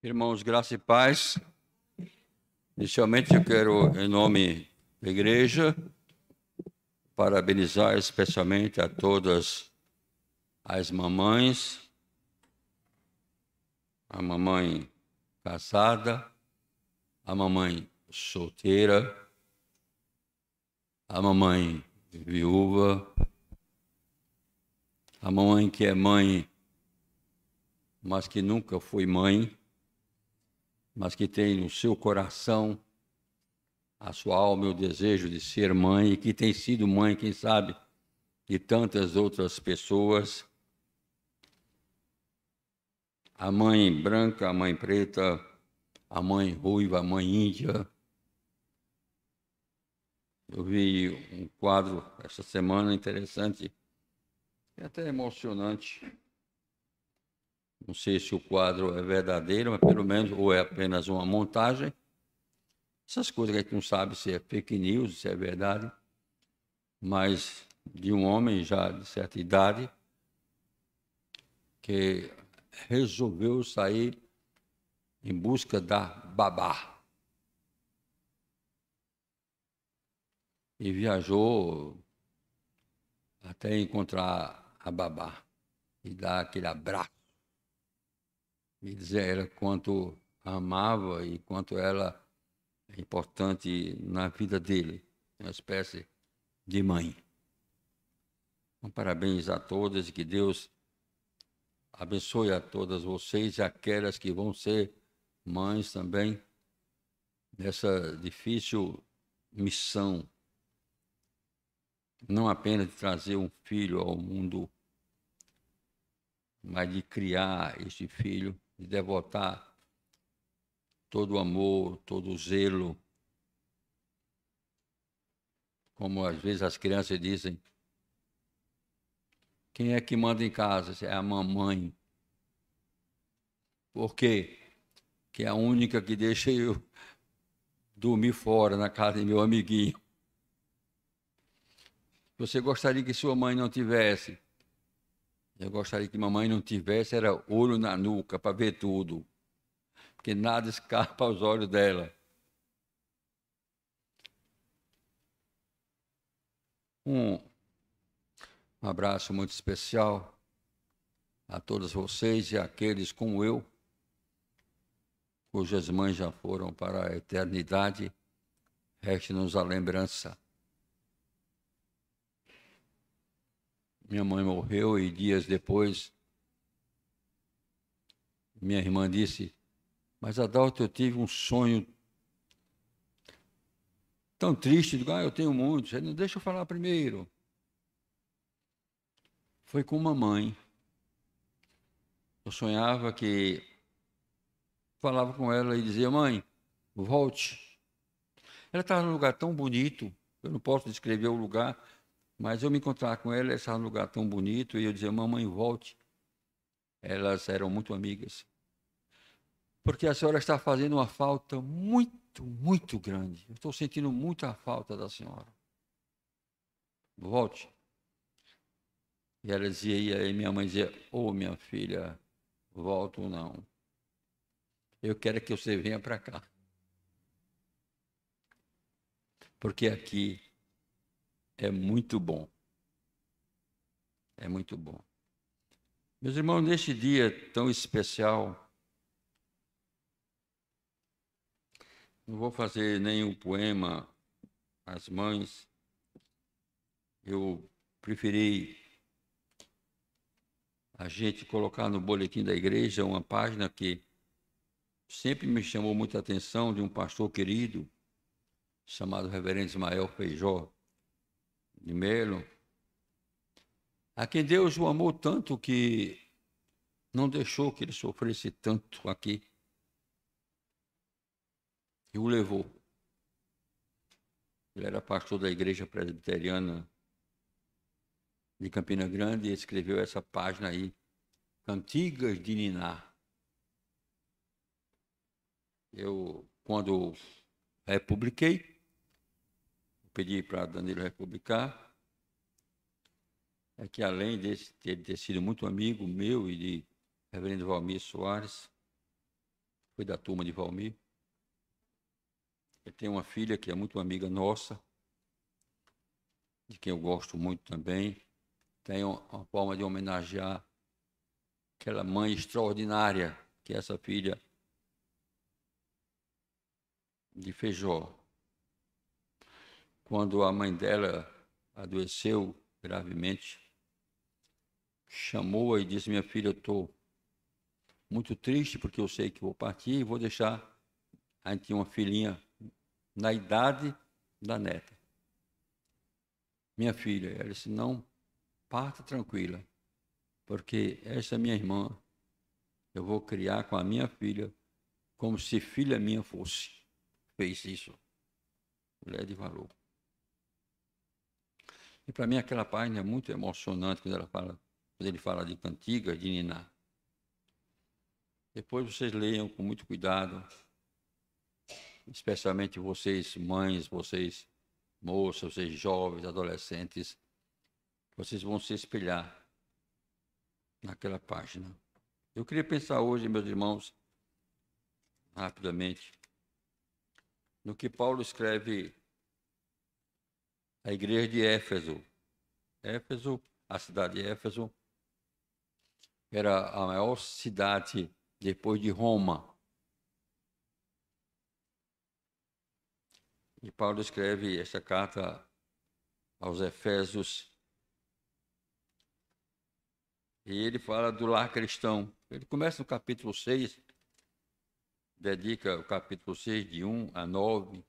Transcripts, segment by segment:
Irmãos, graça e paz. Inicialmente, eu quero, em nome da igreja, parabenizar especialmente a todas as mamães, a mamãe casada, a mamãe solteira, a mamãe viúva, a mamãe que é mãe, mas que nunca foi mãe, mas que tem no seu coração a sua alma e o desejo de ser mãe e que tem sido mãe, quem sabe, de tantas outras pessoas. A mãe branca, a mãe preta, a mãe ruiva, a mãe índia. Eu vi um quadro essa semana interessante e até emocionante. Não sei se o quadro é verdadeiro, mas pelo menos ou é apenas uma montagem. Essas coisas que a gente não sabe se é fake news, se é verdade, mas de um homem já de certa idade que resolveu sair em busca da babá. E viajou até encontrar a babá e dar aquele abraço e dizer a ela quanto a amava e quanto ela é importante na vida dele, uma espécie de mãe. Então, parabéns a todas e que Deus abençoe a todas vocês e aquelas que vão ser mães também nessa difícil missão, não apenas de trazer um filho ao mundo, mas de criar este filho, de devotar todo o amor, todo o zelo, como às vezes as crianças dizem, quem é que manda em casa? É a mamãe. Por quê? Que é a única que deixa eu dormir fora na casa de meu amiguinho. Você gostaria que sua mãe não tivesse? Eu gostaria que mamãe não tivesse, era olho na nuca para ver tudo, porque nada escapa aos olhos dela. Um abraço muito especial a todos vocês e àqueles como eu, cujas mães já foram para a eternidade. Reste-nos a lembrança. Minha mãe morreu e dias depois, minha irmã disse, mas Adalto, eu tive um sonho tão triste. Digo, eu tenho muitos. Ele não deixa eu falar primeiro. Foi com uma mãe. Eu sonhava que falava com ela e dizia, mãe, volte. Ela estava num lugar tão bonito, eu não posso descrever o lugar, mas eu me encontrava com ela, ela estava num lugar tão bonito, e eu dizia, mamãe, volte. Elas eram muito amigas. Porque a senhora está fazendo uma falta muito, muito grande. Eu estou sentindo muita falta da senhora. Volte. E ela dizia, e aí minha mãe dizia, minha filha, volto ou não. Eu quero que você venha para cá. Porque aqui é muito bom. É muito bom. Meus irmãos, neste dia tão especial, não vou fazer nenhum poema às mães. Eu preferi a gente colocar no boletim da igreja uma página que sempre me chamou muita atenção, de um pastor querido, chamado Reverendo Ismael Feijó de Melo, a quem Deus o amou tanto que não deixou que ele sofresse tanto aqui e o levou. Ele era pastor da igreja presbiteriana de Campina Grande e escreveu essa página aí, Cantigas de Niná. Eu, quando republiquei, pedi para Danilo republicar, é que além de ter sido muito amigo meu e de Reverendo Valmir Soares, foi da turma de Valmir. Ele tem uma filha que é muito amiga nossa, de quem eu gosto muito também. Tem uma forma de homenagear aquela mãe extraordinária, que é essa filha de Feijó. Quando a mãe dela adoeceu gravemente, chamou-a e disse: minha filha, eu estou muito triste porque eu sei que vou partir e vou deixar. A gente tinha uma filhinha na idade da neta. Minha filha, ela disse: não, parta tranquila, porque essa minha irmã eu vou criar com a minha filha como se filha minha fosse. Fez isso. Mulher de valor. E para mim aquela página é muito emocionante quando ele fala de cantigas, de niná. Depois vocês leiam com muito cuidado, especialmente vocês mães, vocês moças, vocês jovens, adolescentes, vocês vão se espelhar naquela página. Eu queria pensar hoje, meus irmãos, rapidamente, no que Paulo escreve à igreja de Éfeso. Éfeso, a cidade de Éfeso, era a maior cidade depois de Roma. E Paulo escreve esta carta aos Efésios. E ele fala do lar cristão. Ele começa no capítulo 6, dedica o capítulo 6, de 1 a 9,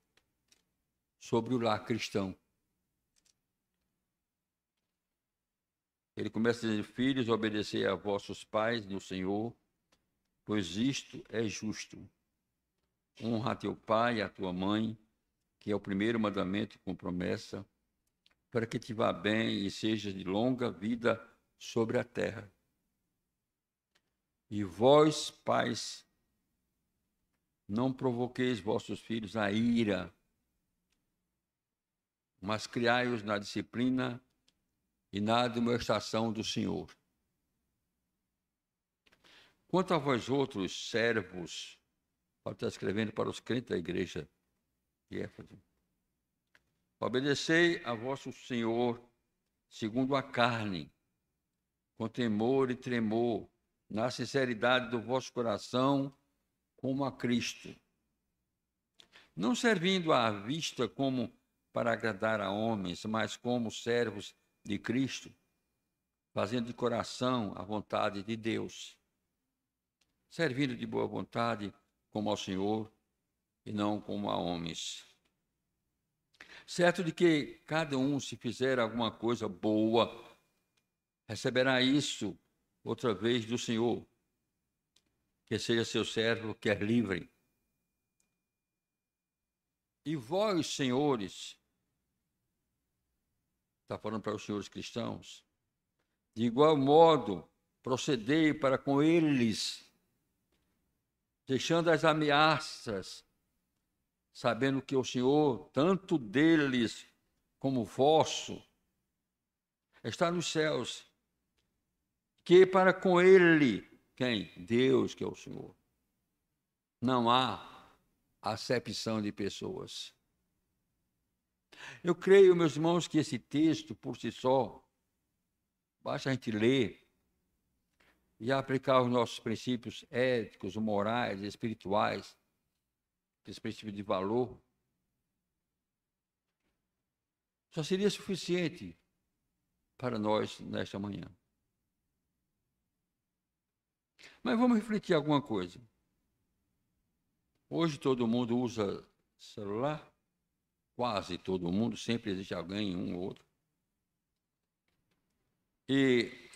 sobre o lar cristão. Ele começa dizendo: filhos, obedecei a vossos pais no Senhor, pois isto é justo. Honra a teu pai e a tua mãe, que é o primeiro mandamento com promessa, para que te vá bem e sejas de longa vida sobre a terra. E vós, pais, não provoqueis vossos filhos a ira, mas criai-os na disciplina e na admoestação do Senhor. Quanto a vós outros servos, Paulo está escrevendo para os crentes da igreja de Éfeso: obedecei a vosso Senhor segundo a carne, com temor e tremor, na sinceridade do vosso coração, como a Cristo, não servindo à vista como para agradar a homens, mas como servos de Cristo, fazendo de coração a vontade de Deus, servindo de boa vontade como ao Senhor e não como a homens. Certo de que cada um, se fizer alguma coisa boa, receberá isso outra vez do Senhor, que seja seu servo, quer livre. E vós, senhores, está falando para os senhores cristãos, de igual modo, procedei para com eles, deixando as ameaças, sabendo que o Senhor, tanto deles como vosso, está nos céus, que para com ele, quem? Deus, que é o Senhor, não há acepção de pessoas. Eu creio, meus irmãos, que esse texto, por si só, basta a gente ler e aplicar os nossos princípios éticos, morais, espirituais, aqueles princípios de valor, só seria suficiente para nós nesta manhã. Mas vamos refletir alguma coisa. Hoje todo mundo usa celular, quase todo mundo, sempre existe alguém, um ou outro. E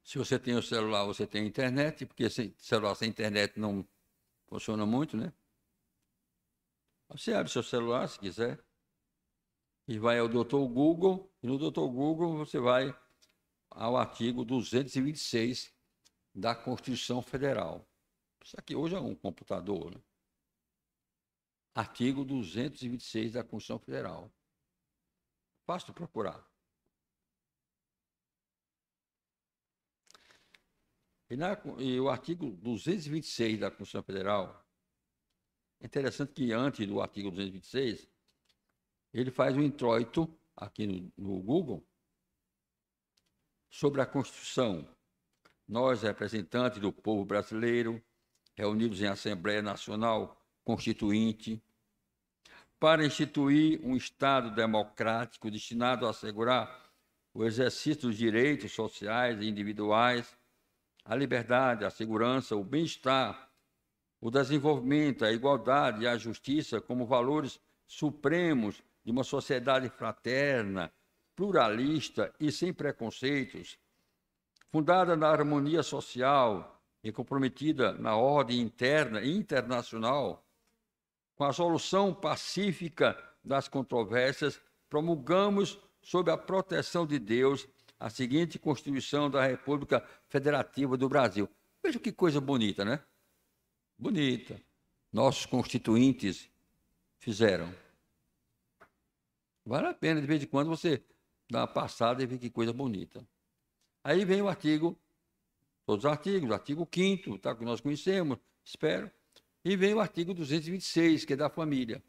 se você tem o celular, você tem a internet, porque celular sem internet não funciona muito, né? Você abre seu celular, se quiser, e vai ao Dr. Google, e no Dr. Google você vai ao artigo 226 da Constituição Federal. Isso aqui hoje é um computador, né? Artigo 226 da Constituição Federal. Fácil de procurar. E o artigo 226 da Constituição Federal, é interessante que antes do artigo 226, ele faz um introito aqui no Google sobre a Constituição. Nós, representantes do povo brasileiro, reunidos em Assembleia Nacional Constituinte, para instituir um Estado democrático destinado a assegurar o exercício dos direitos sociais e individuais, a liberdade, a segurança, o bem-estar, o desenvolvimento, a igualdade e a justiça como valores supremos de uma sociedade fraterna, pluralista e sem preconceitos, fundada na harmonia social e comprometida na ordem interna e internacional, com a solução pacífica das controvérsias, promulgamos, sob a proteção de Deus, a seguinte Constituição da República Federativa do Brasil. Veja que coisa bonita, né? Bonita. Nossos constituintes fizeram. Vale a pena, de vez em quando, você dar uma passada e ver que coisa bonita. Aí vem o artigo, todos os artigos, o artigo 5º, tá, que nós conhecemos, espero, e vem o artigo 226, que é da família.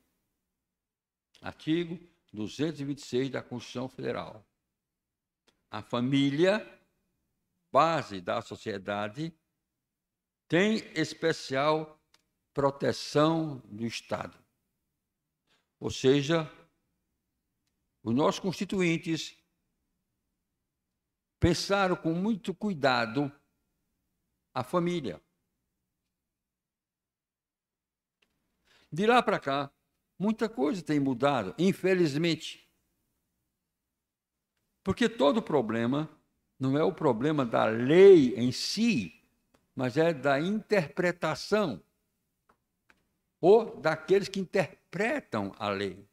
Artigo 226 da Constituição Federal. A família, base da sociedade, tem especial proteção do Estado. Ou seja, os nossos constituintes pensaram com muito cuidado a família. De lá para cá, muita coisa tem mudado, infelizmente. Porque todo problema não é o problema da lei em si, mas é da interpretação ou daqueles que interpretam a lei.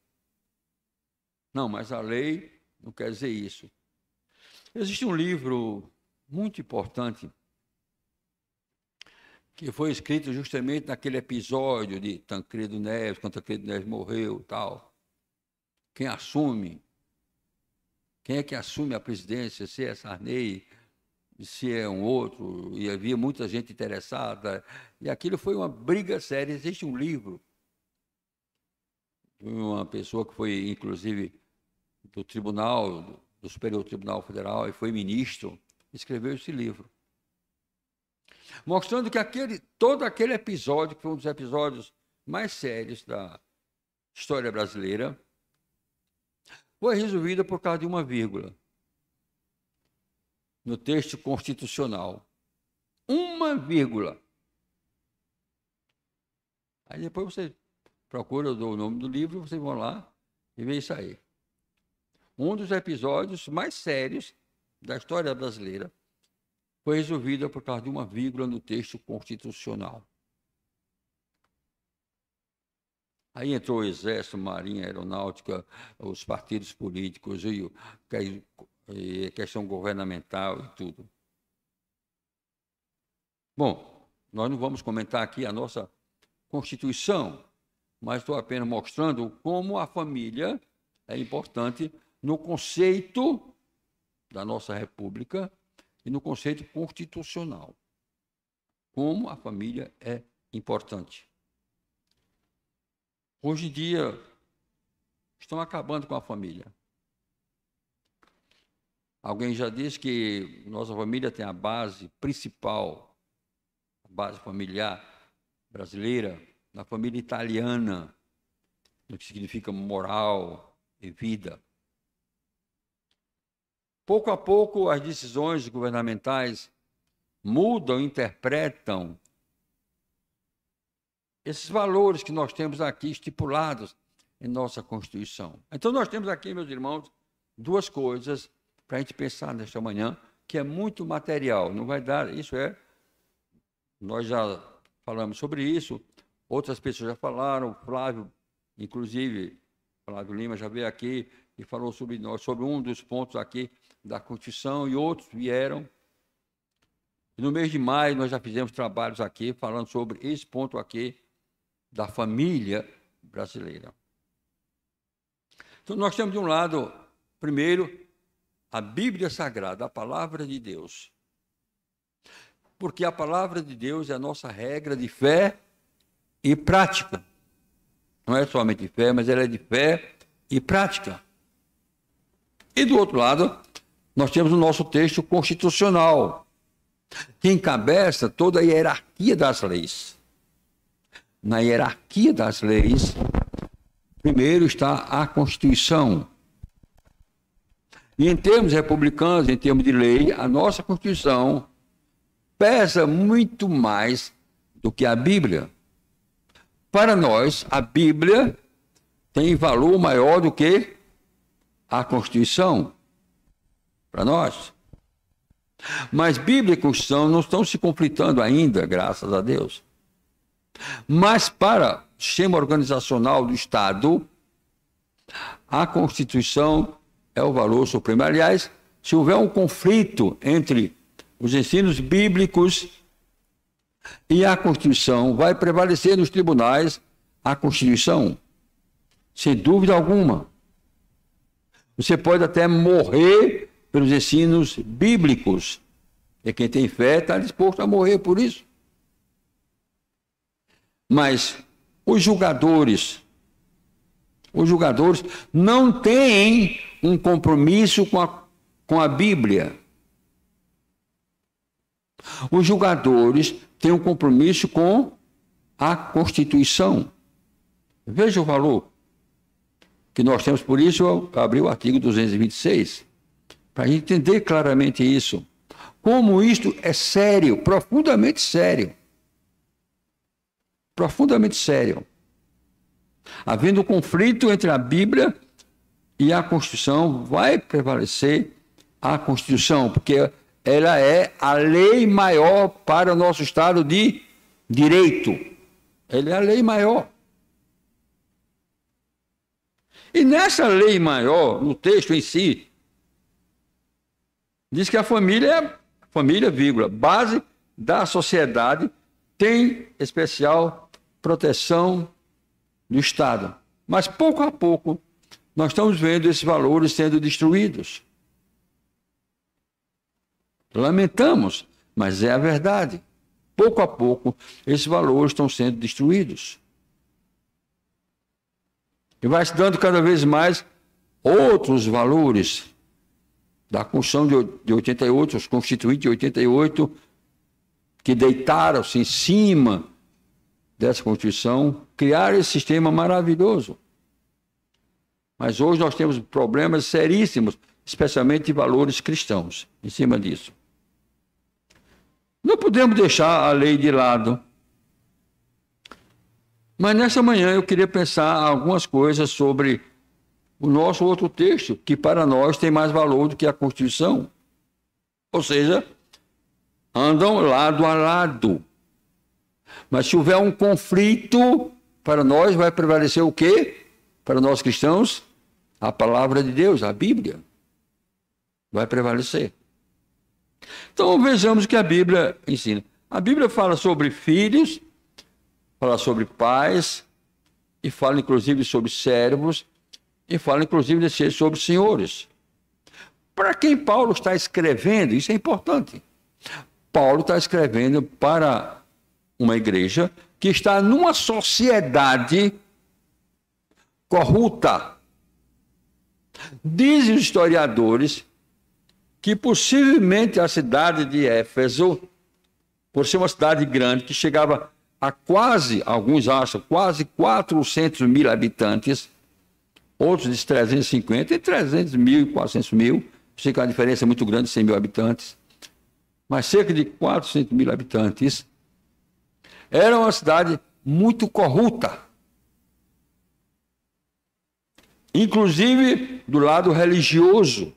Não, mas a lei não quer dizer isso. Existe um livro muito importante que foi escrito justamente naquele episódio de Tancredo Neves, quando Tancredo Neves morreu e tal. Quem é que assume a presidência? Se é Sarney, se é um outro, e havia muita gente interessada. E aquilo foi uma briga séria. Existe um livro de uma pessoa que foi, inclusive, do Tribunal, do Superior Tribunal Federal, e foi ministro, escreveu esse livro. Mostrando que todo aquele episódio, que foi um dos episódios mais sérios da história brasileira, foi resolvido por causa de uma vírgula no texto constitucional. Uma vírgula. Aí depois você procura, eu dou o nome do livro, vocês vão lá e vê isso aí. Um dos episódios mais sérios da história brasileira foi resolvida por causa de uma vírgula no texto constitucional. Aí entrou o Exército, Marinha, Aeronáutica, os partidos políticos, e a questão governamental e tudo. Bom, nós não vamos comentar aqui a nossa Constituição, mas estou apenas mostrando como a família é importante no conceito da nossa República e no conceito constitucional. Como a família é importante. Hoje em dia, estão acabando com a família. Alguém já disse que nossa família tem a base principal, a base familiar brasileira, na família italiana, no que significa moral e vida. Pouco a pouco, as decisões governamentais mudam, interpretam esses valores que nós temos aqui estipulados em nossa Constituição. Então, nós temos aqui, meus irmãos, duas coisas para a gente pensar nesta manhã, que é muito material. Não vai dar, nós já falamos sobre isso, outras pessoas já falaram, Flávio, inclusive, Flávio Lima já veio aqui e falou sobre um dos pontos aqui da Constituição, e outros vieram. E no mês de maio, nós já fizemos trabalhos aqui, falando sobre esse ponto aqui da família brasileira. Então, nós temos, de um lado, primeiro, a Bíblia Sagrada, a Palavra de Deus. Porque a palavra de Deus é a nossa regra de fé e prática. Não é somente de fé, mas ela é de fé e prática. E do outro lado, nós temos o nosso texto constitucional, que encabeça toda a hierarquia das leis. Na hierarquia das leis, primeiro está a Constituição. E em termos republicanos, em termos de lei, a nossa Constituição pesa muito mais do que a Bíblia. Para nós, a Bíblia tem valor maior do que a Constituição. Para nós. Mas Bíblia e Constituição não estão se conflitando ainda, graças a Deus. Mas para o sistema organizacional do Estado, a Constituição é o valor supremo. Aliás, se houver um conflito entre os ensinos bíblicos e a Constituição, vai prevalecer nos tribunais a Constituição, sem dúvida alguma. Você pode até morrer pelos ensinos bíblicos, e quem tem fé está disposto a morrer por isso. Mas os julgadores não têm um compromisso com a Bíblia. Os julgadores têm um compromisso com a Constituição. Veja o valor que nós temos, por isso eu abri o artigo 226, para a gente entender claramente isso. Como isto é sério, profundamente sério. Profundamente sério. Havendo conflito entre a Bíblia e a Constituição, vai prevalecer a Constituição, porque ela é a lei maior para o nosso Estado de direito. Ela é a lei maior. E nessa lei maior, no texto em si, diz que a família, vírgula, base da sociedade, tem especial proteção do Estado. Mas pouco a pouco, nós estamos vendo esses valores sendo destruídos. Lamentamos, mas é a verdade. Pouco a pouco, esses valores estão sendo destruídos. E vai se dando cada vez mais outros valores da Constituição de 88, os constituintes de 88, que deitaram-se em cima dessa Constituição, criaram esse sistema maravilhoso. Mas hoje nós temos problemas seríssimos, especialmente de valores cristãos, em cima disso. Não podemos deixar a lei de lado. Mas nessa manhã eu queria pensar algumas coisas sobre o nosso outro texto, que para nós tem mais valor do que a Constituição. Ou seja, andam lado a lado. Mas se houver um conflito, para nós vai prevalecer o quê? Para nós cristãos, a palavra de Deus, a Bíblia, vai prevalecer. Então vejamos o que a Bíblia ensina. A Bíblia fala sobre filhos, fala sobre pais, e fala inclusive sobre servos, e fala inclusive sobre senhores. Para quem Paulo está escrevendo, isso é importante. Paulo está escrevendo para uma igreja que está numa sociedade corrupta. Dizem os historiadores que possivelmente a cidade de Éfeso, por ser uma cidade grande, que chegava a quase, alguns acham, quase 400 mil habitantes, outros dizem 350, entre 300 mil e 400 mil, sei que a diferença é muito grande, 100 mil habitantes, mas cerca de 400 mil habitantes, era uma cidade muito corrupta, inclusive do lado religioso,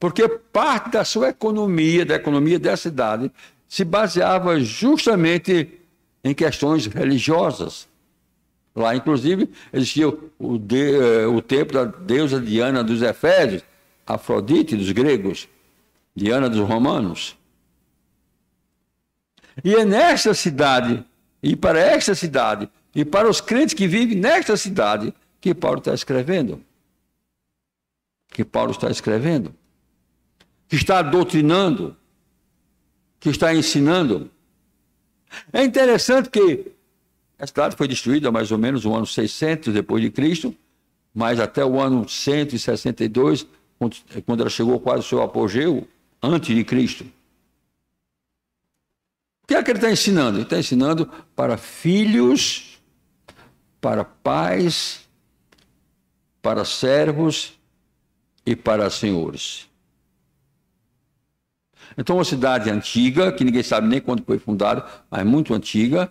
porque parte da sua economia, da economia da cidade, se baseava justamente em questões religiosas. Lá, inclusive, existia o templo da deusa Diana dos Efésios, Afrodite dos gregos, Diana dos romanos. E é nesta cidade, e para esta cidade, e para os crentes que vivem nesta cidade, que Paulo está escrevendo. Que está doutrinando, que está ensinando. É interessante que a cidade foi destruída mais ou menos no ano 600 depois de Cristo, mas até o ano 162, quando ela chegou quase ao seu apogeu, antes de Cristo. O que é que ele está ensinando? Ele está ensinando para filhos, para pais, para servos e para senhores. Então, uma cidade antiga, que ninguém sabe nem quando foi fundada, mas muito antiga,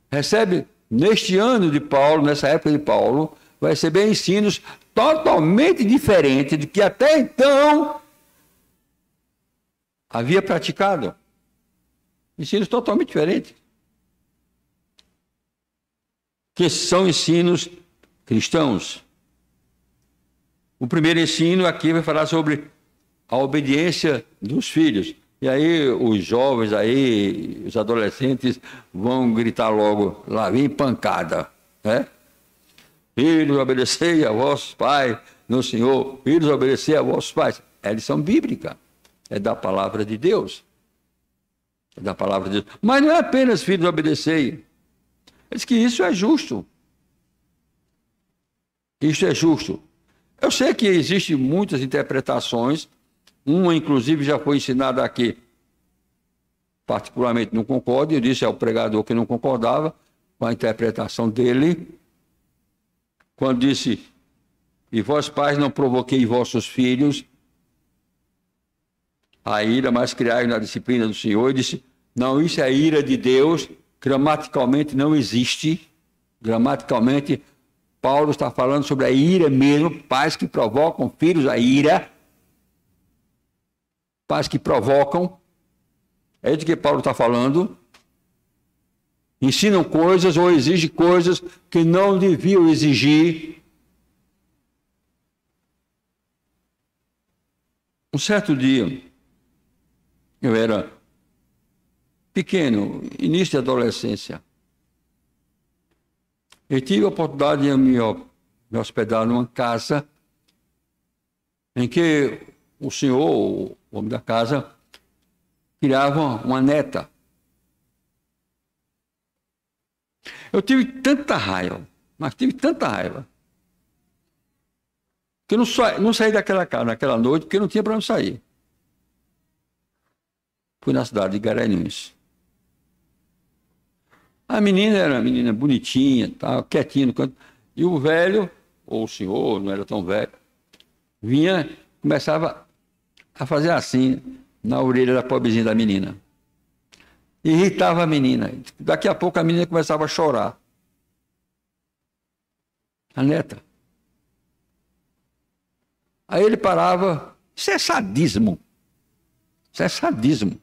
recebe, neste ano de Paulo, nessa época de Paulo, vai receber ensinos totalmente diferentes do que até então havia praticado. Ensinos totalmente diferentes. Que são ensinos cristãos. O primeiro ensino aqui vai falar sobre a obediência dos filhos. E aí os jovens aí, os adolescentes vão gritar logo, lá vem pancada, né? Filhos, obedecei a vossos pais no Senhor. Filhos, obedecei a vossos pais. É lição bíblica. É da palavra de Deus. É da palavra de Deus. Mas não é apenas filhos, obedecei. Ele diz que isso é justo. Isso é justo. Eu sei que existem muitas interpretações. Uma, inclusive, já foi ensinada aqui. Particularmente não concordo. Eu disse ao pregador que não concordava com a interpretação dele. Quando disse, e vós pais não provoquei vossos filhos a ira, mas criai na disciplina do Senhor. E disse, não, isso é a ira de Deus. Gramaticalmente não existe. Gramaticalmente, Paulo está falando sobre a ira mesmo. Pais que provocam filhos a ira. Pais que provocam. É de que Paulo está falando. Ensinam coisas ou exigem coisas que não deviam exigir. Um certo dia, eu era pequeno, início de adolescência. Eu tive a oportunidade de me hospedar numa casa em que o senhor, o homem da casa, criava uma neta. Eu tive tanta raiva, mas tive tanta raiva, que eu não saí daquela casa naquela noite, porque não tinha para onde sair. Fui na cidade de Garanhuns. A menina era uma menina bonitinha, tal, quietinha no canto. E o velho, ou o senhor, não era tão velho, vinha, começava a fazer assim na orelha da pobrezinha da menina. Irritava a menina. Daqui a pouco a menina começava a chorar. A neta. Aí ele parava. Isso é sadismo. Isso é sadismo.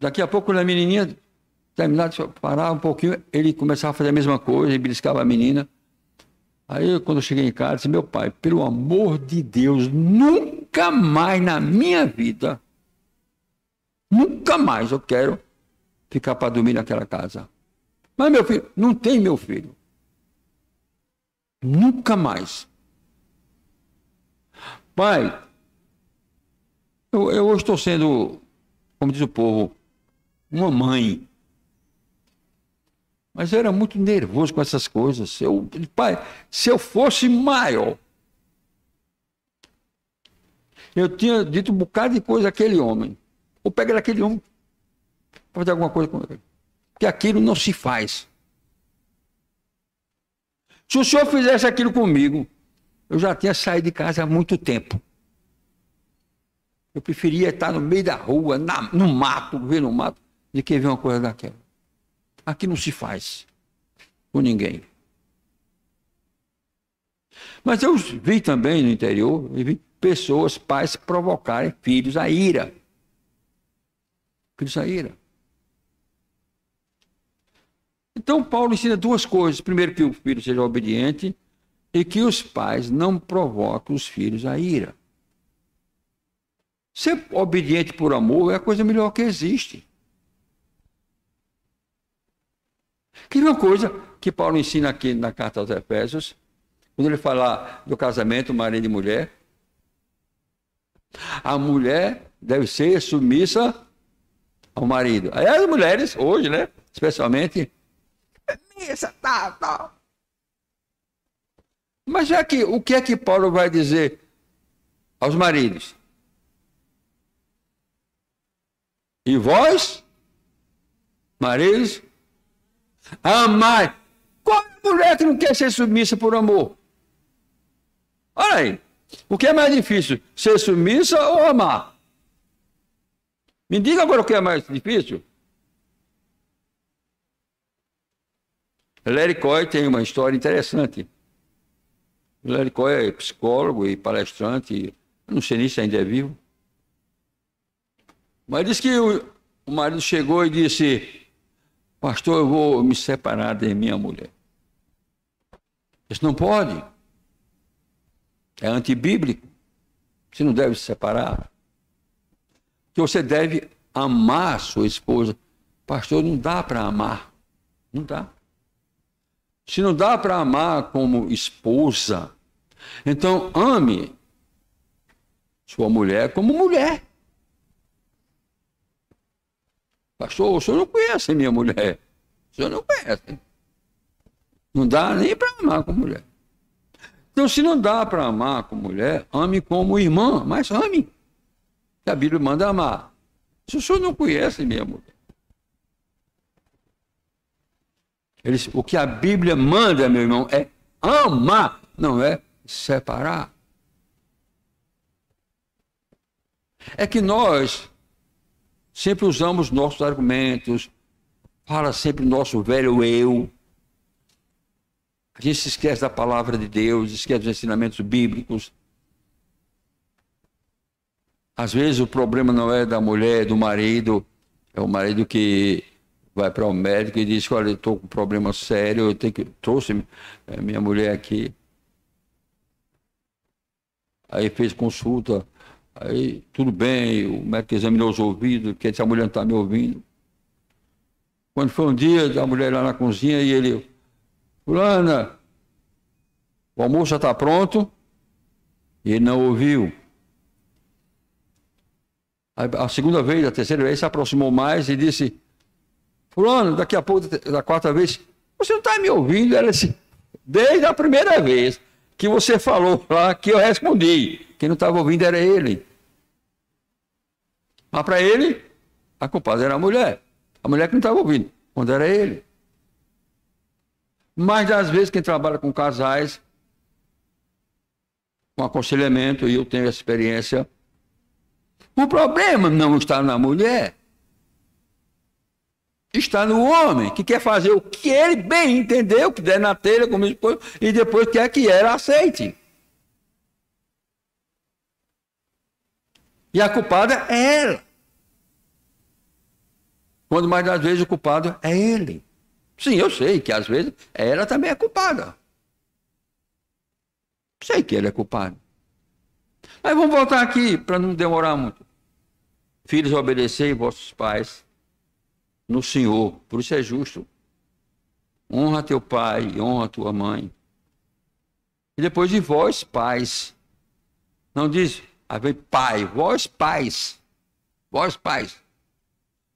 Daqui a pouco, quando a menininha terminava de parar um pouquinho, ele começava a fazer a mesma coisa, ele beliscava a menina. Aí, quando eu cheguei em casa, disse, meu pai, pelo amor de Deus, nunca mais na minha vida, nunca mais eu quero ficar para dormir naquela casa. Mas, meu filho, não tem meu filho. Nunca mais. Pai, eu hoje estou sendo, como diz o povo, uma mãe. Mas eu era muito nervoso com essas coisas. Pai, se eu fosse maior, eu tinha dito um bocado de coisa àquele homem. Ou pegar aquele homem para fazer alguma coisa com ele. Porque aquilo não se faz. Se o senhor fizesse aquilo comigo, eu já tinha saído de casa há muito tempo. Eu preferia estar no meio da rua, no mato, ver no mato, de que ver uma coisa daquela. Aqui não se faz com ninguém. Mas eu vi também no interior, eu vi pessoas, pais, provocarem filhos à ira. Filhos à ira. Então, Paulo ensina duas coisas. Primeiro, que o filho seja obediente e que os pais não provoquem os filhos à ira. Ser obediente por amor é a coisa melhor que existe. Que uma coisa que Paulo ensina aqui na carta aos Efésios, quando ele fala do casamento, marido e mulher, A mulher deve ser submissa ao marido. Aí as mulheres, hoje, né? Especialmente, submissa, tal. Mas já que, o que é que Paulo vai dizer aos maridos? E vós, maridos, amai. Qual é a mulher que não quer ser submissa por amor? Olha aí. O que é mais difícil? Ser submissa ou amar? Me diga agora o que é mais difícil. Larry Coy tem uma história interessante. Larry Coy é psicólogo e palestrante. Não sei nem se ainda é vivo. Mas diz que o marido chegou e disse: pastor, eu vou me separar da minha mulher. Isso não pode. É antibíblico. Você não deve se separar. Que você deve amar sua esposa. Pastor, não dá para amar. Não dá. Se não dá para amar como esposa, então ame sua mulher como mulher. Pastor, o senhor não conhece a minha mulher. O senhor não conhece. Não dá nem para amar como mulher. Então, se não dá para amar como mulher, ame como irmã, mas ame. A Bíblia manda amar. Se o senhor não conhece minha mulher. O que a Bíblia manda, meu irmão, é amar, não é separar. É que nós sempre usamos nossos argumentos, fala sempre nosso velho eu. A gente se esquece da palavra de Deus, esquece dos ensinamentos bíblicos. Às vezes o problema não é da mulher, é do marido. É o marido que vai para o médico e diz: olha, eu estou com um problema sério, trouxe minha mulher aqui. Aí fez consulta, aí tudo bem, o médico examinou os ouvidos, porque essa mulher não está me ouvindo. Quando foi um dia, a mulher lá na cozinha e ele: fulana, o almoço já está pronto, e ele não ouviu. A segunda vez, a terceira vez, se aproximou mais e disse: fulano, daqui a pouco, da quarta vez, você não está me ouvindo? Ela disse: desde a primeira vez que você falou lá, que eu respondi. Quem não estava ouvindo era ele. Mas para ele, a culpada era a mulher. A mulher que não estava ouvindo, quando era ele. Mas das vezes quem trabalha com casais, com aconselhamento, e eu tenho essa experiência, o problema não está na mulher. Está no homem, que quer fazer o que ele bem entendeu, que der na telha, como esposa, e depois quer que ela aceite. E a culpada é ela. Quando mais das vezes o culpado é ele. Sim, eu sei que às vezes ela também é culpada. Sei que ele é culpado. Mas vamos voltar aqui, para não demorar muito. Filhos, obedecei vossos pais no Senhor, por isso é justo. Honra teu pai e honra tua mãe. E depois de vós, pais. Não diz, pai, vós pais. Vós pais.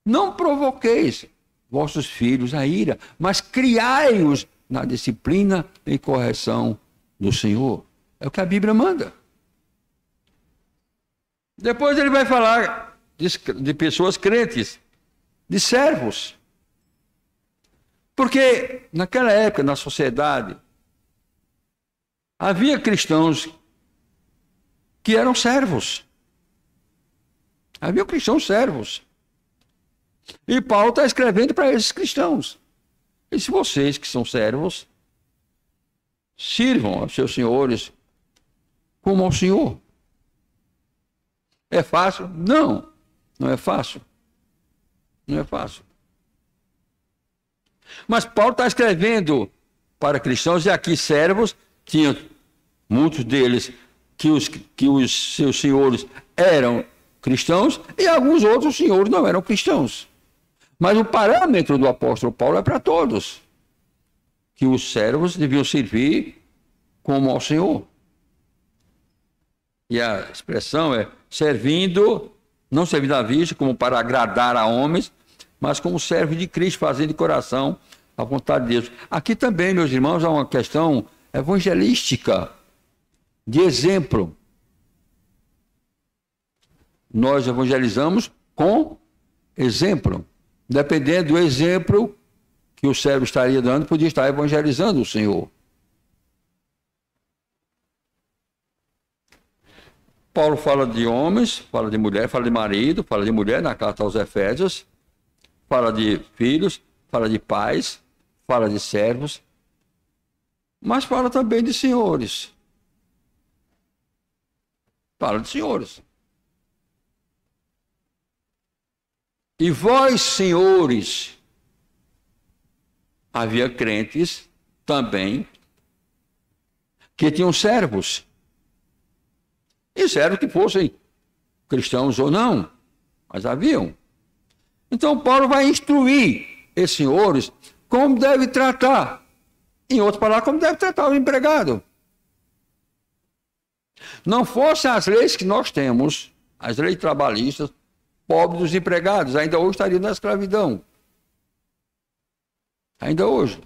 Não provoqueis vossos filhos a ira, mas criai-os na disciplina e correção do Senhor. É o que a Bíblia manda. Depois ele vai falar de pessoas crentes, de servos. Porque naquela época, na sociedade, havia cristãos que eram servos. Havia cristãos servos. E Paulo está escrevendo para esses cristãos. E se vocês que são servos, sirvam aos seus senhores como ao Senhor. É fácil? Não, não é fácil. Não é fácil. Mas Paulo está escrevendo para cristãos, e aqui servos, tinham muitos deles que os seus senhores eram cristãos, e alguns outros senhores não eram cristãos. Mas o parâmetro do apóstolo Paulo é para todos, que os servos deviam servir como ao Senhor. E a expressão é servindo, não servindo à vista como para agradar a homens, mas como servo de Cristo, fazendo de coração a vontade de Deus. Aqui também, meus irmãos, há uma questão evangelística, de exemplo. Nós evangelizamos com exemplo. Dependendo do exemplo que o servo estaria dando, podia estar evangelizando o Senhor. Paulo fala de homens, fala de mulher, fala de marido, fala de mulher na carta aos Efésios, fala de filhos, fala de pais, fala de servos, mas fala também de senhores. Fala de senhores. E vós, senhores, havia crentes também que tinham servos. E servos que fossem cristãos ou não, mas haviam. Então Paulo vai instruir esses senhores como deve tratar. Em outras palavras, como deve tratar o empregado. Não fossem as leis que nós temos, as leis trabalhistas, pobres dos empregados, ainda hoje estariam na escravidão. Ainda hoje.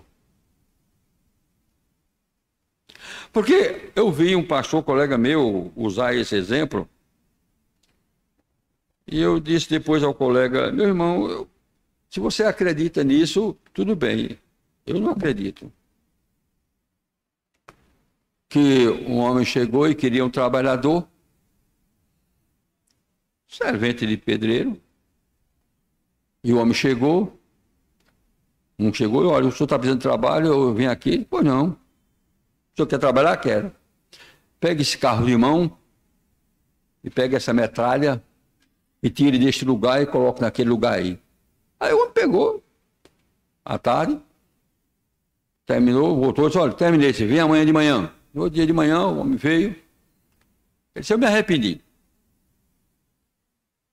Porque eu vi um pastor, colega meu, usar esse exemplo, e eu disse depois ao colega, meu irmão, se você acredita nisso, tudo bem. Eu não acredito. Que um homem chegou e queria um trabalhador, servente de pedreiro, e o homem chegou, um chegou e olha, o senhor está precisando de trabalho, eu vim aqui, pois não. O senhor quer trabalhar? Quero. Pega esse carro de mão e pega essa metralha e tire deste lugar e coloque naquele lugar aí. Aí o homem pegou, à tarde, terminou, voltou e disse, olha, terminei, você vem amanhã de manhã. No outro dia de manhã, o homem veio, ele disse, eu me arrependi.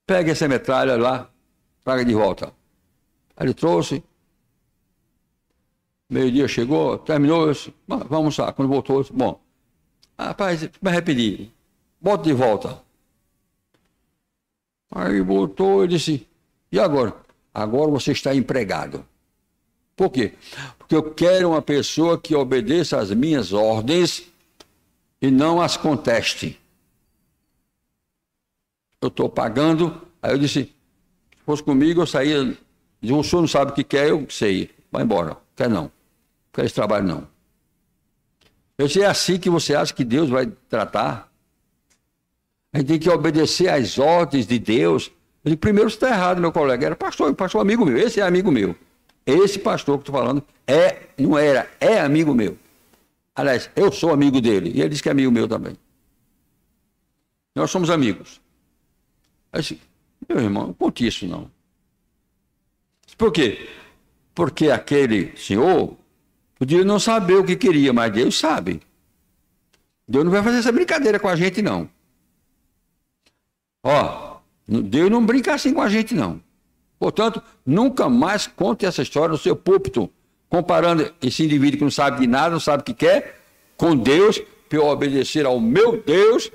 Pega essa metralha lá, traga de volta. Aí ele trouxe, meio-dia chegou, terminou, eu disse, vamos almoçar. Quando voltou, eu disse, bom, rapaz, me arrependi, bota de volta. Aí voltou e disse, e agora? Agora você está empregado. Por quê? Porque eu quero uma pessoa que obedeça às minhas ordens e não as conteste. Eu estou pagando. Aí eu disse, se fosse comigo, eu saía. O senhor não sabe o que quer, eu sei. Vai embora. Quer não. Quer esse trabalho não. Eu disse, é assim que você acha que Deus vai tratar? A gente tem que obedecer às ordens de Deus. Eu disse, primeiro você está errado, meu colega. Era pastor amigo meu. Esse é amigo meu. Esse pastor que estou falando não era, é amigo meu. Aliás, eu sou amigo dele. E ele disse que é amigo meu também. Nós somos amigos. Eu disse, meu irmão, não conte isso não. Por quê? Porque aquele senhor podia não saber o que queria, mas Deus sabe. Deus não vai fazer essa brincadeira com a gente, não. Ó, Deus não brinca assim com a gente, não. Portanto, nunca mais conte essa história no seu púlpito, comparando esse indivíduo que não sabe de nada, não sabe o que quer, com Deus, para eu obedecer ao meu Deus,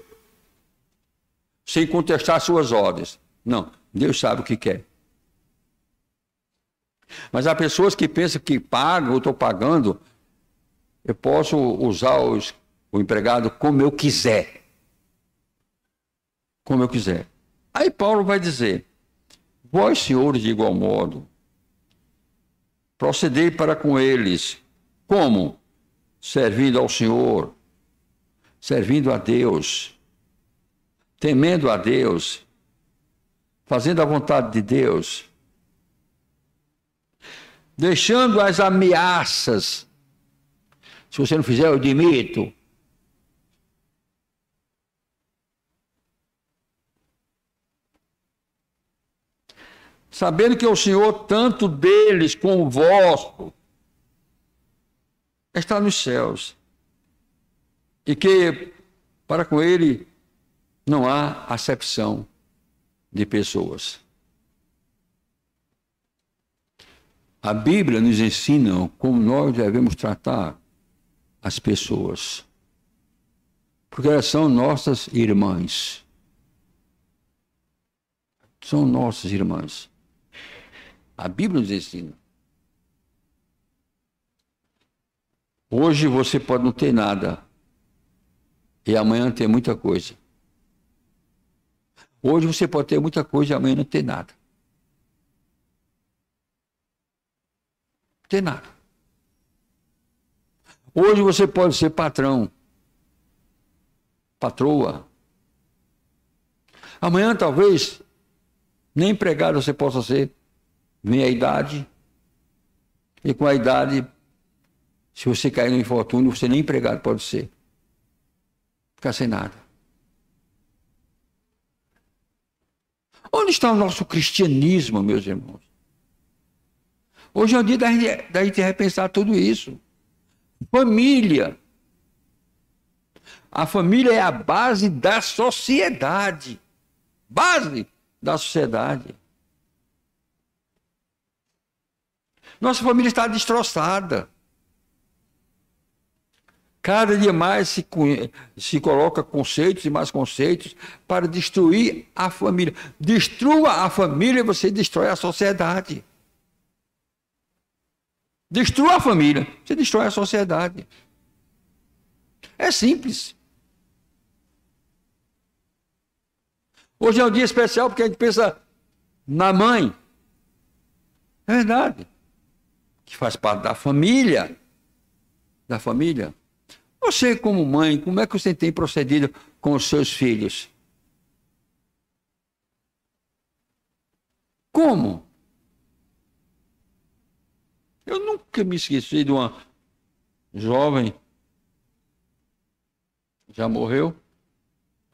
sem contestar suas ordens. Não, Deus sabe o que quer. Mas há pessoas que pensam que pagam, eu estou pagando, eu posso usar o empregado como eu quiser. Como eu quiser. Aí Paulo vai dizer, vós, senhores, de igual modo, procedei para com eles. Como? Servindo ao Senhor, servindo a Deus, temendo a Deus, fazendo a vontade de Deus, deixando as ameaças. Se você não fizer, eu demito. Sabendo que o Senhor, tanto deles como o vosso, está nos céus. E que para com ele não há acepção de pessoas. A Bíblia nos ensina como nós devemos tratar as pessoas. Porque elas são nossas irmãs. são nossas irmãs. A Bíblia nos ensina. Hoje você pode não ter nada e amanhã ter muita coisa. Hoje você pode ter muita coisa e amanhã não ter nada. Não ter nada. Hoje você pode ser patrão, patroa. Amanhã talvez nem empregado você possa ser. Vem a idade e com a idade, se você cair no infortúnio, você nem empregado pode ser. Ficar sem nada. Onde está o nosso cristianismo, meus irmãos? Hoje é o dia da gente repensar tudo isso. Família. A família é a base da sociedade. Base da sociedade. Nossa família está destroçada. Cada dia mais se coloca conceitos e mais conceitos para destruir a família. Destrua a família e você destrói a sociedade. Destrua a família, você destrói a sociedade. É simples. Hoje é um dia especial porque a gente pensa na mãe. É verdade. Que faz parte da família. Da família. Você, como mãe, como é que você tem procedido com os seus filhos? Como? Eu nunca me esqueci de uma jovem, já morreu,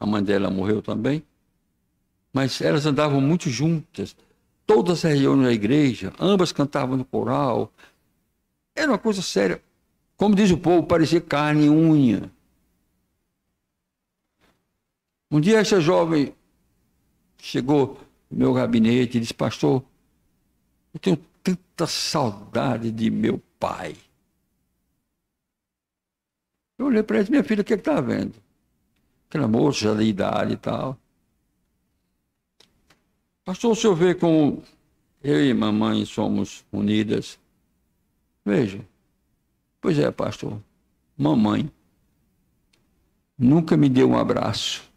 a mãe dela morreu também, mas elas andavam muito juntas, todas as reuniões na igreja, ambas cantavam no coral, era uma coisa séria. Como diz o povo, parecia carne e unha. Um dia essa jovem chegou no meu gabinete e disse: pastor, eu tenho tanta saudade de meu pai. Eu olhei para ela e disse: minha filha, o que é que está vendo? Aquela moça já de idade e tal. Pastor, o senhor vê como eu e mamãe somos unidas? Veja. Pois é, pastor. Mamãe nunca me deu um abraço.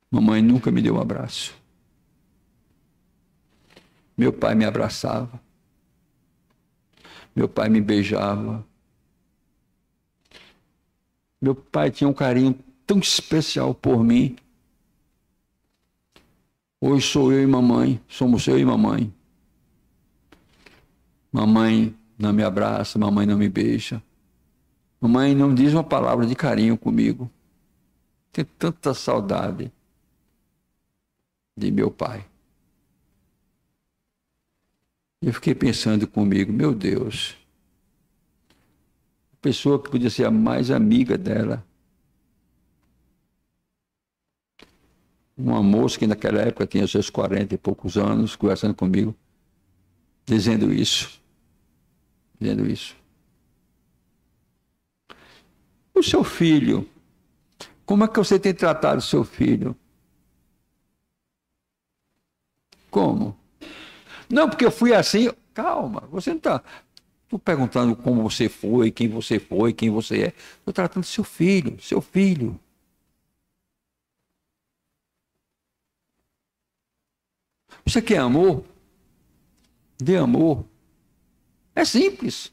Mamãe nunca me deu um abraço. Meu pai me abraçava. Meu pai me beijava. Meu pai tinha um carinho tão especial por mim. Hoje sou eu e mamãe, somos eu e mamãe. Mamãe não me abraça, mamãe não me beija. Mamãe não diz uma palavra de carinho comigo. Tenho tanta saudade de meu pai. Eu fiquei pensando comigo, meu Deus, a pessoa que podia ser a mais amiga dela, uma moça que naquela época tinha seus 40 e poucos anos, conversando comigo, dizendo isso. O seu filho, como é que você tem tratado o seu filho? Como? Não, porque eu fui assim. Calma, você não está. Estou perguntando como você foi, quem você é. Estou tratando do seu filho, Você quer amor? Dê amor. É simples.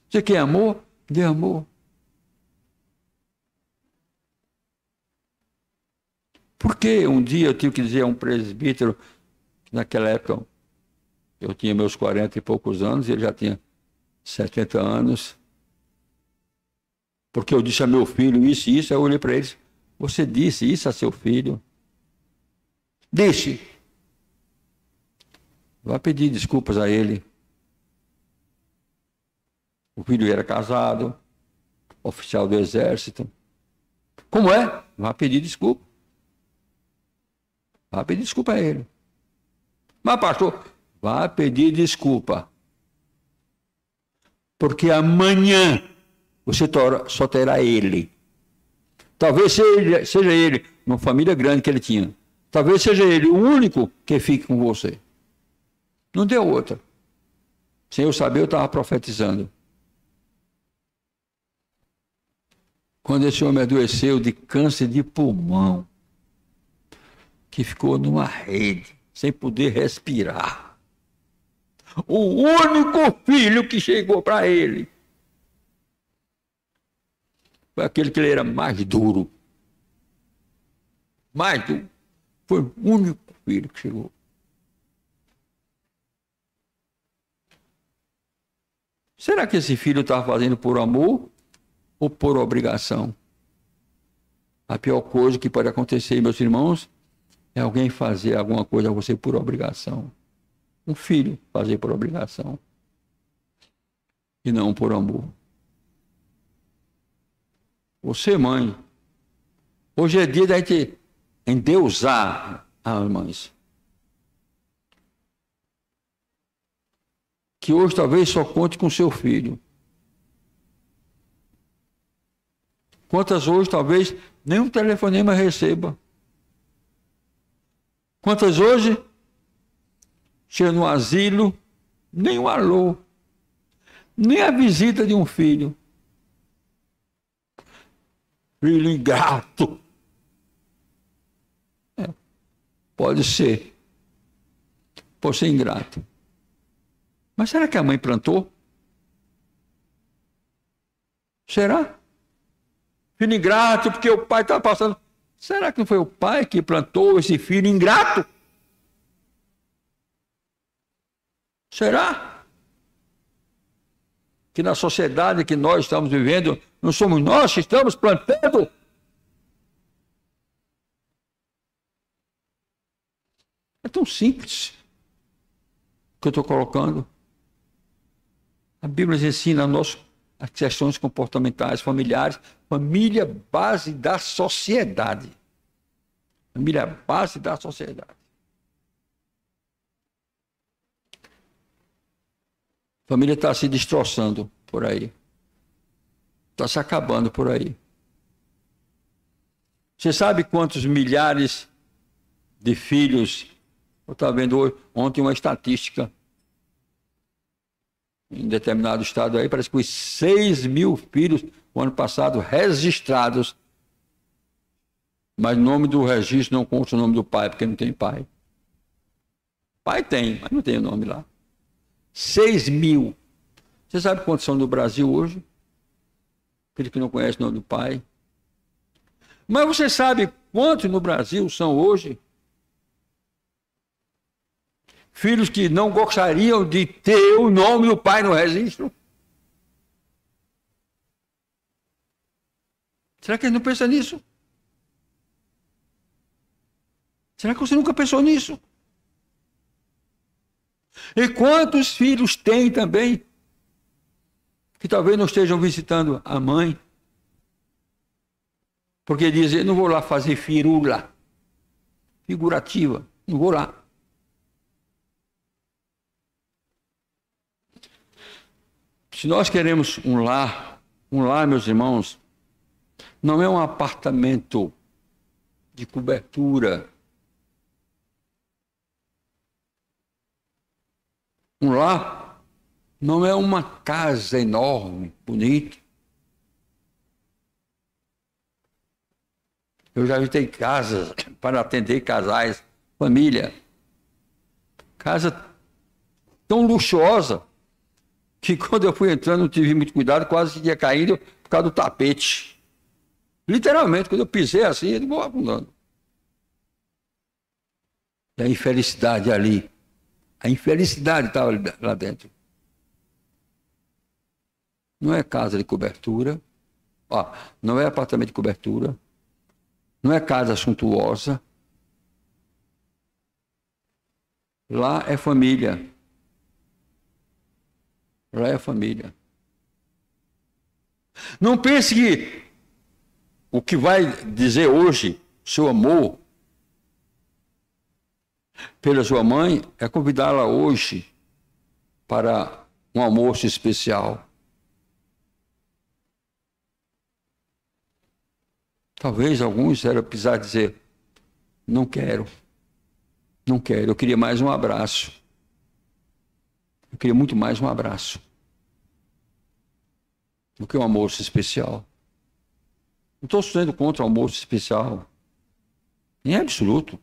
Você quer amor? Dê amor. Por que um dia eu tive que dizer a um presbítero, que naquela época eu tinha meus 40 e poucos anos, e ele já tinha 70 anos, porque eu disse a meu filho isso e isso, eu olhei para ele: você disse isso a seu filho? Deixe. Vá pedir desculpas a ele. O filho era casado, oficial do exército. Como é? Vá pedir desculpa. Vá pedir desculpa a ele. Mas, pastor, vá pedir desculpa. Porque amanhã você só terá ele. Talvez seja ele, uma família grande que ele tinha, talvez seja ele o único que fique com você. Não deu outra. Sem eu saber, eu estava profetizando. Quando esse homem adoeceu de câncer de pulmão, que ficou numa rede, sem poder respirar. O único filho que chegou para ele foi aquele que ele era mais duro. Mais duro. Foi o único filho que chegou. Será que esse filho estava fazendo por amor ou por obrigação? A pior coisa que pode acontecer, meus irmãos, é alguém fazer alguma coisa a você por obrigação. Um filho fazer por obrigação. E não por amor. Você, mãe, hoje é dia da gente endeusar as mães. Que hoje talvez só conte com seu filho. Quantas hoje talvez nenhum telefonema receba. Quantas hoje chega no asilo, nem um alô, nem a visita de um filho. Filho ingrato. Pode ser. Pode ser ingrato. Mas será que a mãe plantou? Será? Filho ingrato, porque o pai está passando. Será que não foi o pai que plantou esse filho ingrato? Será? Que na sociedade que nós estamos vivendo, não somos nós que estamos plantando? É tão simples o que eu estou colocando. A Bíblia nos ensina a nós as questões comportamentais, familiares, família base da sociedade. Família base da sociedade. A família está se destroçando por aí. Está se acabando por aí. Você sabe quantos milhares de filhos... Eu estava vendo ontem uma estatística. Em determinado estado aí, parece que os 6 mil filhos, o ano passado, registrados. Mas o nome do registro não consta o nome do pai, porque não tem pai. Pai tem, mas não tem o nome lá. 6 mil. Você sabe quantos são no Brasil hoje? Aquele que não conhece o nome do pai. Mas você sabe quantos no Brasil são hoje? Filhos que não gostariam de ter o nome do pai no registro? Será que ele não pensa nisso? Será que você nunca pensou nisso? E quantos filhos tem também que talvez não estejam visitando a mãe? Porque dizem, não vou lá fazer firula, figurativa, não vou lá. Se nós queremos um lar, meus irmãos, não é um apartamento de cobertura. Um lar não é uma casa enorme, bonita. Eu já visitei casas para atender casais, família. Casa tão luxuosa que quando eu fui entrando não tive muito cuidado, quase ia caindo por causa do tapete. Literalmente, quando eu pisei assim, ele vou afundando. E a infelicidade ali. A infelicidade estava lá dentro. Não é casa de cobertura. Não é apartamento de cobertura. Não é casa suntuosa. Lá é família. Lá é família. Não pense que o que vai dizer hoje, seu amor pela sua mãe, é convidá-la hoje para um almoço especial. Talvez alguns era precisar dizer, não quero, não quero, eu queria mais um abraço. Eu queria muito mais um abraço do que um almoço especial. Não estou sendo contra o almoço especial, em absoluto.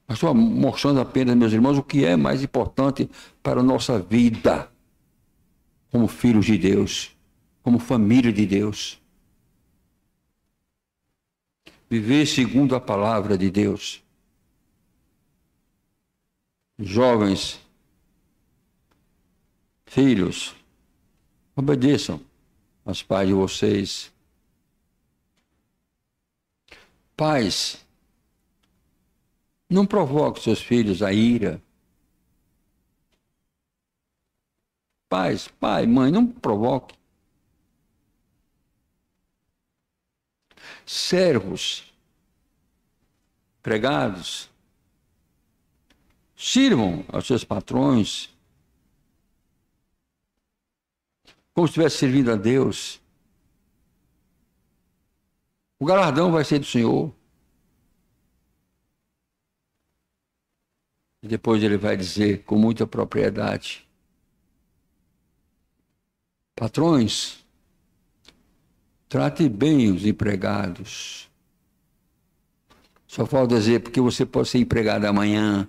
Mas estou mostrando apenas, meus irmãos, o que é mais importante para a nossa vida, como filhos de Deus, como família de Deus. Viver segundo a palavra de Deus. Jovens, filhos, obedeçam aos pais de vocês. Pais, não provoque seus filhos a ira. Pais, pai, mãe, não provoque. Servos, empregados, sirvam aos seus patrões como se estivesse servindo a Deus. O galardão vai ser do Senhor. E depois ele vai dizer com muita propriedade: patrões, trate bem os empregados. Só falta dizer, porque você pode ser empregado amanhã.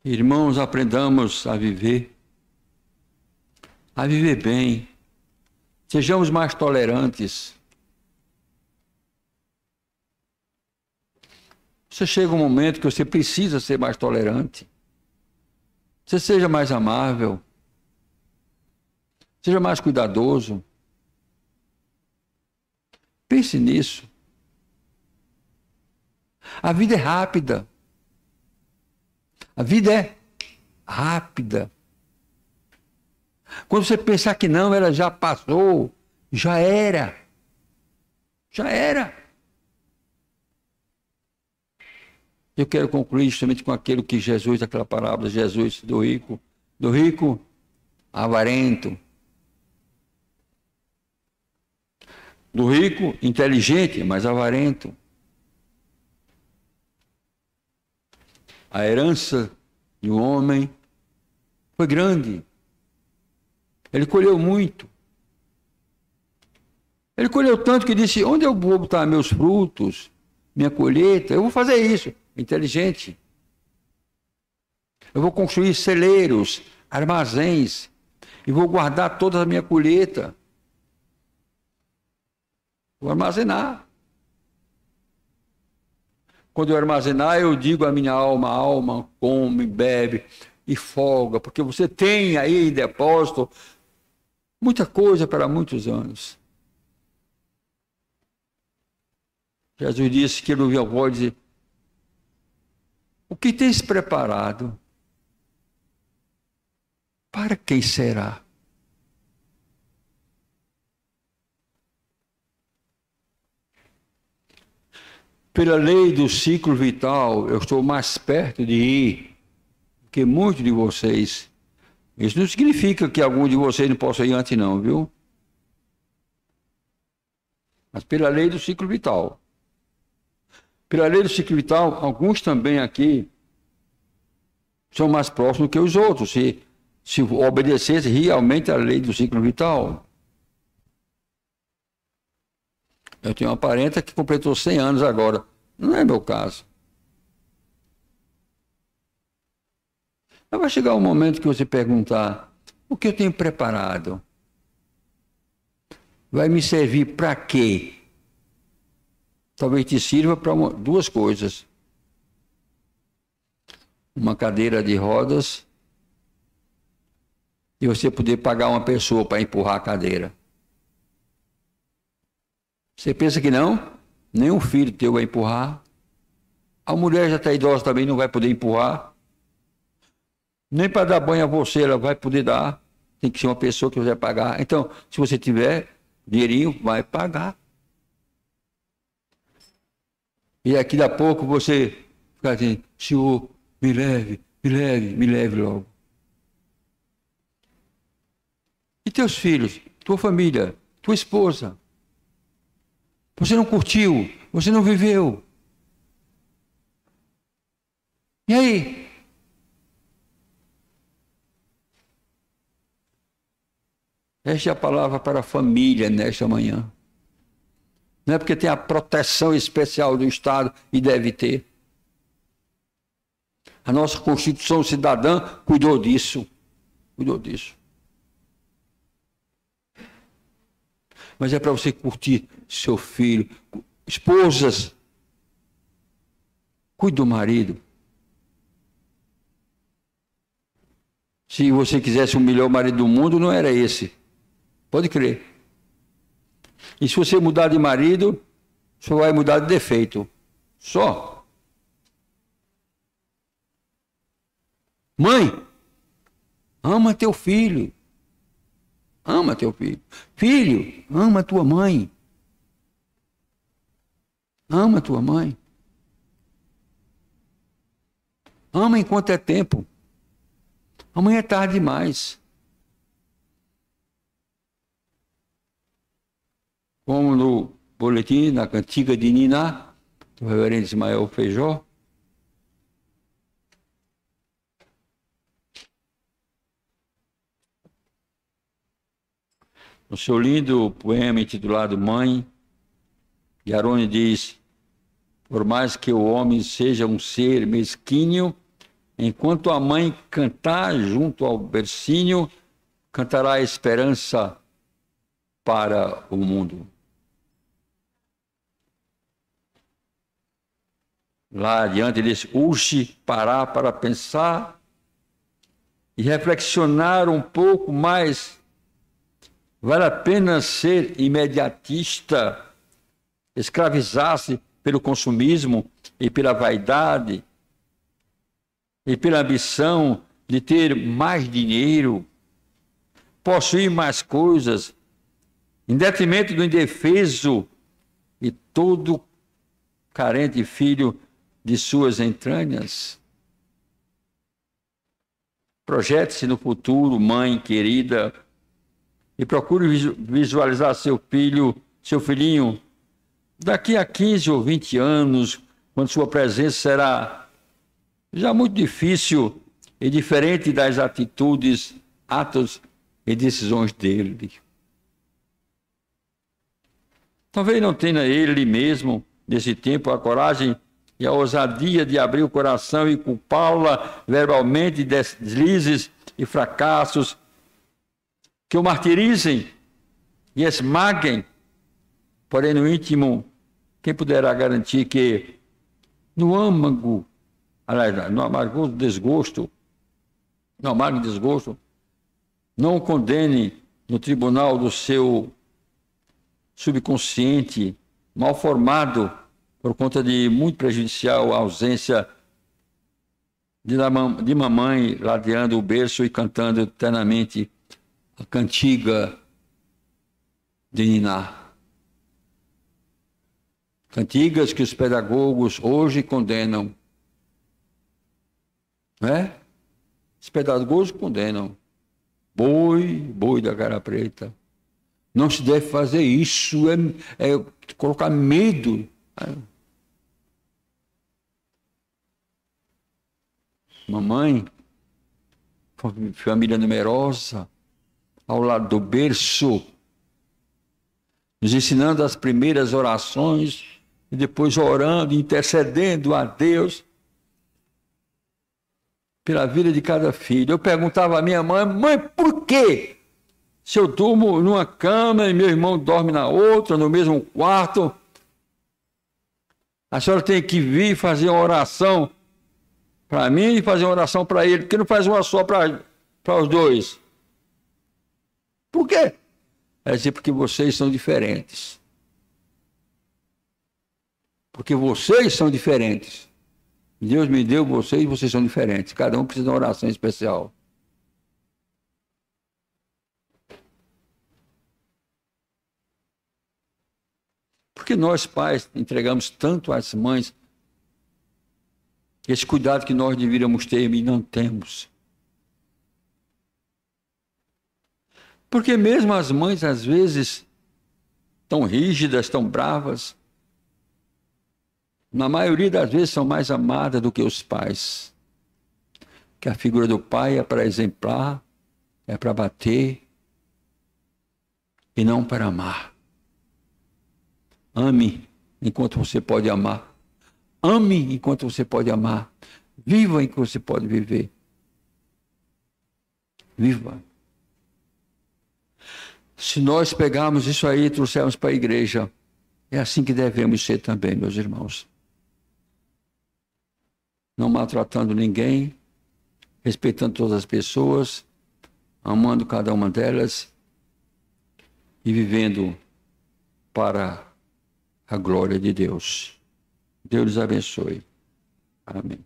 Irmãos, aprendamos a viver bem. Sejamos mais tolerantes. Você chega um momento que você precisa ser mais tolerante. Você seja mais amável. Seja mais cuidadoso. Pense nisso. A vida é rápida. A vida é rápida. Quando você pensar que não, ela já passou, já era. Já era. Eu quero concluir justamente com aquilo que Jesus, aquela parábola de Jesus do rico avarento. Do rico inteligente, mas avarento. A herança de um homem foi grande. Ele colheu muito. Ele colheu tanto que disse, onde eu vou botar meus frutos, minha colheita? Eu vou fazer isso. Inteligente. Eu vou construir celeiros, armazéns, e vou guardar toda a minha colheita. Vou armazenar. Quando eu armazenar, eu digo à minha alma, alma, come, bebe e folga, porque você tem aí em depósito muita coisa para muitos anos. Jesus disse que ele ouviu a voz dizer, o que tens preparado? Para quem será? Pela lei do ciclo vital, eu estou mais perto de ir que muitos de vocês. Isso não significa que algum de vocês não possa ir antes, não, viu? Mas pela lei do ciclo vital. Pela lei do ciclo vital, alguns também aqui são mais próximos que os outros, se obedecesse realmente à lei do ciclo vital. Eu tenho uma parenta que completou 100 anos agora. Não é meu caso. Mas vai chegar um momento que você perguntar, o que eu tenho preparado? Vai me servir para quê? Talvez te sirva para duas coisas. Uma cadeira de rodas e você poder pagar uma pessoa para empurrar a cadeira. Você pensa que não? Nenhum filho teu vai empurrar. A mulher já está idosa também, não vai poder empurrar. Nem para dar banho a você ela vai poder dar. Tem que ser uma pessoa que você vai pagar. Então, se você tiver dinheirinho, vai pagar. E aqui a pouco você fica assim, Senhor, me leve me leve logo. E teus filhos, tua família, tua esposa? Você não curtiu, você não viveu. E aí? Esta é a palavra para a família nesta manhã. Não é porque tem a proteção especial do Estado e deve ter. A nossa Constituição cidadã cuidou disso. Cuidou disso. Mas é para você curtir seu filho. Esposas, cuide do marido. Se você quisesse o melhor marido do mundo, não era esse. Pode crer. E se você mudar de marido, só vai mudar de defeito. Só. Mãe, ama teu filho. Ama teu filho. Filho, ama tua mãe. Ama tua mãe. Ama enquanto é tempo. Amanhã é tarde demais. Como no boletim, na cantiga de Niná, do reverendo Ismael Feijó. No seu lindo poema intitulado Mãe, Yarone diz: por mais que o homem seja um ser mesquinho, enquanto a mãe cantar junto ao bercinho, cantará a esperança para o mundo. Lá adiante ele diz: urge parar para pensar e reflexionar um pouco mais. Vale a pena ser imediatista, escravizar-se pelo consumismo e pela vaidade e pela ambição de ter mais dinheiro, possuir mais coisas, em detrimento do indefeso e todo carente filho de suas entranhas? Projete-se no futuro, mãe querida, e procure visualizar seu filhinho, daqui a 15 ou 20 anos, quando sua presença será já muito difícil e diferente das atitudes, atos e decisões dele. Talvez não tenha ele mesmo, nesse tempo, a coragem e a ousadia de abrir o coração e culpá-la verbalmente de deslizes e fracassos que o martirizem e esmaguem. Porém, no íntimo, quem poderá garantir que no amargo desgosto, não o condene no tribunal do seu subconsciente, mal formado, por conta de muito prejudicial ausência de mamãe ladeando o berço e cantando eternamente a cantiga de Niná. Cantigas que os pedagogos hoje condenam. Não é? Os pedagogos condenam. Boi da cara preta. Não se deve fazer isso, é colocar medo. Mamãe, família numerosa, ao lado do berço, nos ensinando as primeiras orações, e depois orando, intercedendo a Deus pela vida de cada filho. Eu perguntava à minha mãe, por quê? Se eu durmo numa cama e meu irmão dorme na outra, no mesmo quarto, a senhora tem que vir fazer uma oração para mim e fazer uma oração para ele, porque não faz uma só para os dois. Por quê? Ela dizia, porque vocês são diferentes. Porque vocês são diferentes. Deus me deu vocês e vocês são diferentes. Cada um precisa de uma oração especial. Porque nós, pais, entregamos tanto às mães Esse cuidado que nós deveríamos ter e não temos. Porque mesmo as mães, às vezes, tão rígidas, tão bravas, na maioria das vezes são mais amadas do que os pais. Que a figura do pai é para exemplar, é para bater e não para amar. Ame enquanto você pode amar. Ame enquanto você pode amar. Viva enquanto você pode viver. Viva. Se nós pegarmos isso aí e trouxermos para a igreja, é assim que devemos ser também, meus irmãos. Não maltratando ninguém, respeitando todas as pessoas, amando cada uma delas e vivendo para a glória de Deus. Deus lhes abençoe. Amém.